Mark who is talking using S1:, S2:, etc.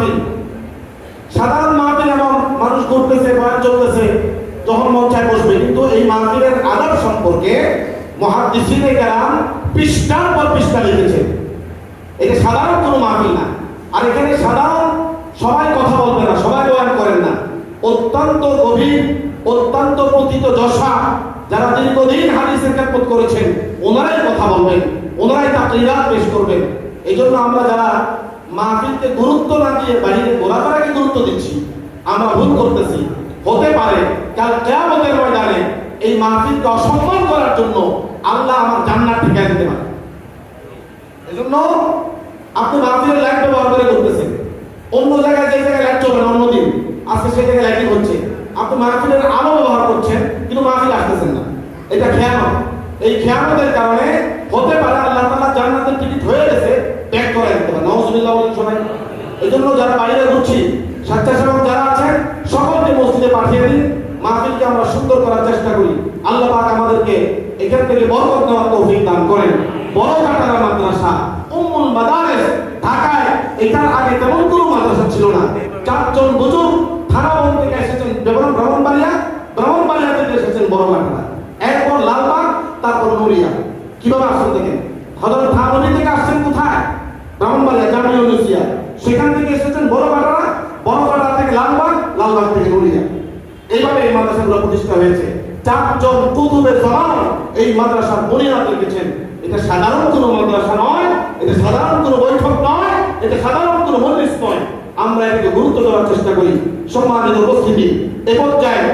S1: মাহফিল, সাধারণ মাহফিল, এবং মানুষ ঘুরতেছে, বয়ান চলতেছে, যখন মন চায় বসবে। কিন্তু এই মাহফিলের আদব সম্পর্কে মুহাদ্দিসিনে কেরাম পৃষ্ঠার পর পৃষ্ঠা লিখেছে। এটা সাধারণ কোনো মাহফিল না। আর এখানে সাধারণ সবাই কথা বলবে না, সবাই বয়ান করেন না। অত্যন্ত গভীর, অত্যন্ত পতিত যশা যারা দীর্ঘদিন হাদিসের খেদমত করেছেন, ওনারাই কথা বলবেন, ওনারাই তাকরিরাত পেশ করবেন। এই জন্য আমরা যারা মাহফিলকে গুরুত্ব না দিয়ে বাইরে ঘোরাফেরাকে গুরুত্ব দিচ্ছি, আমরা ভুল করতেছি। হতে পারে কাল কিয়ামতের ময়দানে এই মাহফিলকে অসম্মান করার জন্য আল্লাহ আমার জান্নাত ঠিকায় দিতে পারে। এজন্য আপনি মাহফিলের লাইট ব্যবহার করে করতেছেন, অন্য জায়গায় যে জায়গায় লাইট চলবে না অন্যদিন, আজকে সেই জায়গায় লাইটিং হচ্ছে, আপনি মাহফিলের আলো ব্যবহার করছেন কিন্তু মাহফিল আসতেছেন না। এটা খেয়ানত। এই খেয়ানতের কারণে হতে পারে আল্লাহ তাআলা জান্নাতের টিকিট হয়ে গেছে, ব্যাক করাই দিতে পারে। নাউজুবিল্লাহ বলেন সবাই। এই জন্য যারা বাইরে ঘুরছি, স্বেচ্ছাসেবক যারা আছেন, সকলকে মসজিদে পাঠিয়ে দিন, মাহফিলকে আমরা সুন্দর করার চেষ্টা করি। আল্লাহ পাক আমাদেরকে এখান থেকে বরকত নেওয়ার তৌফিক দান করেন। বড় কাটারা মাদ্রাসা উম্মুল মাদারিস ঢাকায়, এটার আগে তেমন কোনো মাদ্রাসা ছিল না। 4 জন বুজুর্গ থানাবন থেকে এসেছেন ব্রাহ্মণবাড়িয়া থেকে এসেছেন বড় কাটারা, এরপর লালবাগ, তারপর নড়িয়া। কিভাবে আসছেন দেখেন। হযরত থানবী থেকে আসছেন কোথায়? ব্রাহ্মণবাড়িয়া জামিয়া নূসিয়া, সেখান থেকে এসেছেন বড় কাটারা থেকে লালবাগ থেকে নড়িয়া। এইভাবে এই মাদ্রাসাগুলো প্রতিষ্ঠা হয়েছে। 4 জন কুতুবের জামান এই মাদ্রাসার বুনিয়াদ রেখেছেন। এটা সাধারণ কোনো মাদ্রাসা নয়, এটা সাধারণ কোনো বৈঠক নয়, এটা সাধারণ কোনো মজলিস নয়। আমরা এটাকে গুরুত্ব দেওয়ার চেষ্টা করি। সম্মানিত উপস্থিতি, এ পর্যায়ে